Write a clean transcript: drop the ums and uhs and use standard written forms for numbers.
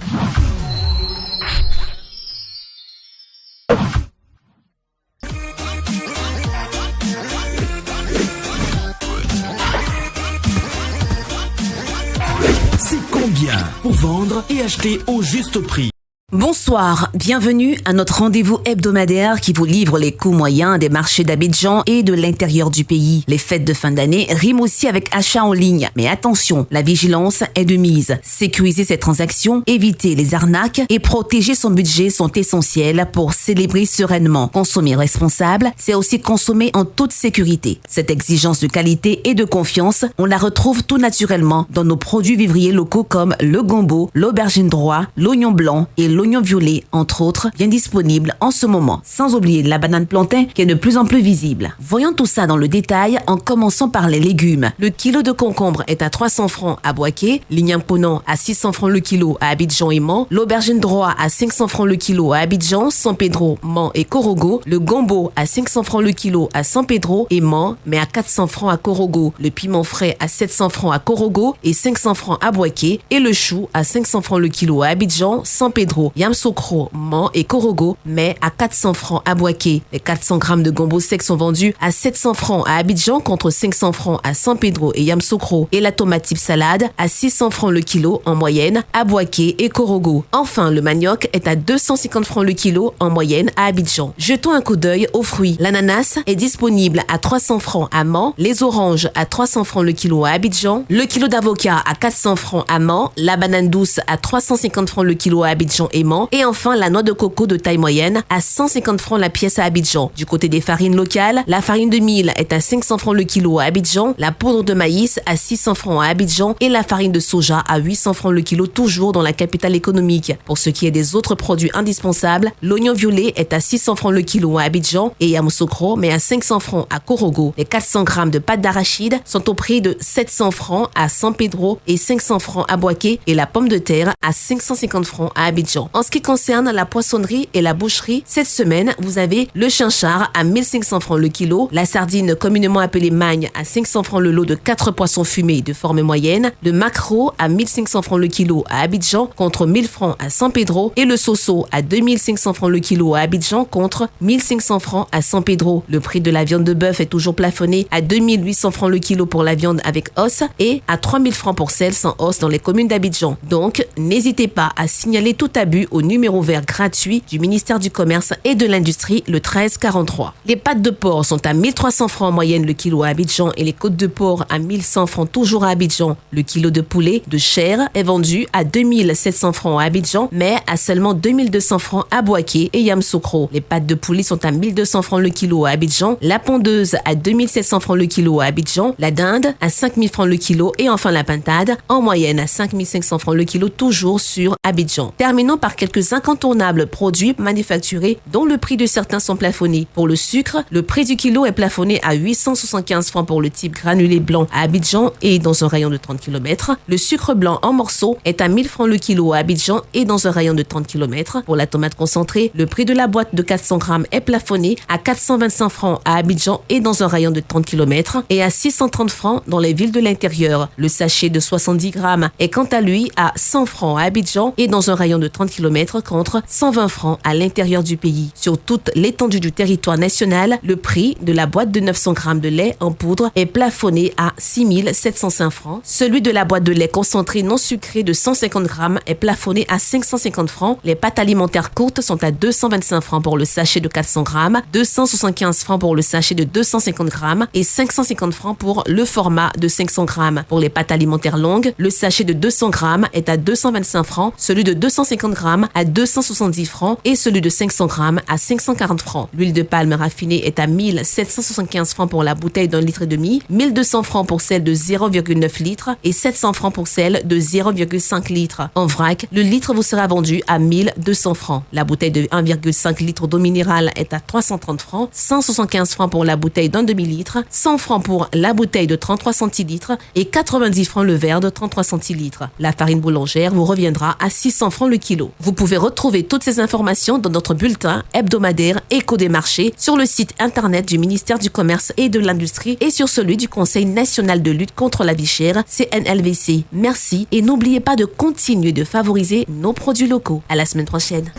C'est combien pour vendre et acheter au juste prix? Bonsoir, bienvenue à notre rendez-vous hebdomadaire qui vous livre les coûts moyens des marchés d'Abidjan et de l'intérieur du pays. Les fêtes de fin d'année riment aussi avec achat en ligne. Mais attention, la vigilance est de mise. Sécuriser ses transactions, éviter les arnaques et protéger son budget sont essentiels pour célébrer sereinement. Consommer responsable, c'est aussi consommer en toute sécurité. Cette exigence de qualité et de confiance, on la retrouve tout naturellement dans nos produits vivriers locaux comme le gombo, l'aubergine droit, l'oignon blanc et l'oignon violet, entre autres, bien disponibles en ce moment. Sans oublier la banane plantain qui est de plus en plus visible. Voyons tout ça dans le détail en commençant par les légumes. Le kilo de concombre est à 300 francs à Boaké, l'igname ponant à 600 francs le kilo à Abidjan et Mans, l'aubergine droit à 500 francs le kilo à Abidjan, San Pedro, Mans et Korogo, le gombo à 500 francs le kilo à San Pedro et Mans, mais à 400 francs à Korogo, le piment frais à 700 francs à Korogo et 500 francs à Boaké, et le chou à 500 francs le kilo à Abidjan, San Pedro, Yamsokro, Mans et Korogo, mais à 400 francs à Boaké. Les 400 grammes de gombo sec sont vendus à 700 francs à Abidjan contre 500 francs à San Pedro et Yamsokro, et la tomate type salade à 600 francs le kilo en moyenne à Boaké et Korogo. Enfin, le manioc est à 250 francs le kilo en moyenne à Abidjan. Jetons un coup d'œil aux fruits. L'ananas est disponible à 300 francs à Mans, les oranges à 300 francs le kilo à Abidjan, le kilo d'avocat à 400 francs à Mans, la banane douce à 350 francs le kilo à Abidjan et enfin la noix de coco de taille moyenne à 150 francs la pièce à Abidjan. Du côté des farines locales, la farine de mil est à 500 francs le kilo à Abidjan, la poudre de maïs à 600 francs à Abidjan et la farine de soja à 800 francs le kilo, toujours dans la capitale économique. Pour ce qui est des autres produits indispensables, l'oignon violet est à 600 francs le kilo à Abidjan et Yamoussoukro, mais à 500 francs à Korogo. Les 400 grammes de pâte d'arachide sont au prix de 700 francs à San Pedro et 500 francs à Boaké, et la pomme de terre à 550 francs à Abidjan. En ce qui concerne la poissonnerie et la boucherie, cette semaine, vous avez le chinchard à 1500 francs le kilo, la sardine communément appelée magne à 500 francs le lot de 4 poissons fumés de forme moyenne, le maquereau à 1500 francs le kilo à Abidjan contre 1000 francs à San Pedro, et le soso à 2500 francs le kilo à Abidjan contre 1500 francs à San Pedro. Le prix de la viande de bœuf est toujours plafonné à 2800 francs le kilo pour la viande avec os et à 3000 francs pour celle sans os dans les communes d'Abidjan. Donc, n'hésitez pas à signaler tout abus au numéro vert gratuit du ministère du Commerce et de l'Industrie, le 1343. Les pâtes de porc sont à 1300 francs en moyenne le kilo à Abidjan et les côtes de porc à 1100 francs toujours à Abidjan. Le kilo de poulet de chair est vendu à 2700 francs à Abidjan, mais à seulement 2200 francs à Boaké et Yamoussoukro. Les pâtes de poulet sont à 1200 francs le kilo à Abidjan, la pondeuse à 2700 francs le kilo à Abidjan, la dinde à 5000 francs le kilo et enfin la pintade en moyenne à 5500 francs le kilo toujours sur Abidjan. Terminons par quelques incontournables produits manufacturés dont le prix de certains sont plafonnés. Pour le sucre, le prix du kilo est plafonné à 875 francs pour le type granulé blanc à Abidjan et dans un rayon de 30 km. Le sucre blanc en morceaux est à 1000 francs le kilo à Abidjan et dans un rayon de 30 km. Pour la tomate concentrée, le prix de la boîte de 400 grammes est plafonné à 425 francs à Abidjan et dans un rayon de 30 km et à 630 francs dans les villes de l'intérieur. Le sachet de 70 grammes est quant à lui à 100 francs à Abidjan et dans un rayon de 30 km contre 120 francs à l'intérieur du pays. Sur toute l'étendue du territoire national, le prix de la boîte de 900 grammes de lait en poudre est plafonné à 6 705 francs. Celui de la boîte de lait concentré non sucré de 150 grammes est plafonné à 550 francs. Les pâtes alimentaires courtes sont à 225 francs pour le sachet de 400 grammes, 275 francs pour le sachet de 250 grammes et 550 francs pour le format de 500 grammes. Pour les pâtes alimentaires longues, le sachet de 200 grammes est à 225 francs, celui de 250 grammes à 270 francs et celui de 500 grammes à 540 francs. L'huile de palme raffinée est à 1775 francs pour la bouteille d'1,5 litre, 1200 francs pour celle de 0,9 litres et 700 francs pour celle de 0,5 litres. En vrac, le litre vous sera vendu à 1200 francs. La bouteille de 1,5 litre d'eau minérale est à 330 francs, 175 francs pour la bouteille d'un demi-litre, 100 francs pour la bouteille de 33 centilitres et 90 francs le verre de 33 centilitres. La farine boulangère vous reviendra à 600 francs le kilo. kg. Vous pouvez retrouver toutes ces informations dans notre bulletin hebdomadaire Écho des marchés sur le site internet du ministère du Commerce et de l'Industrie et sur celui du Conseil national de lutte contre la vie chère, CNLVC. Merci et n'oubliez pas de continuer de favoriser nos produits locaux. À la semaine prochaine.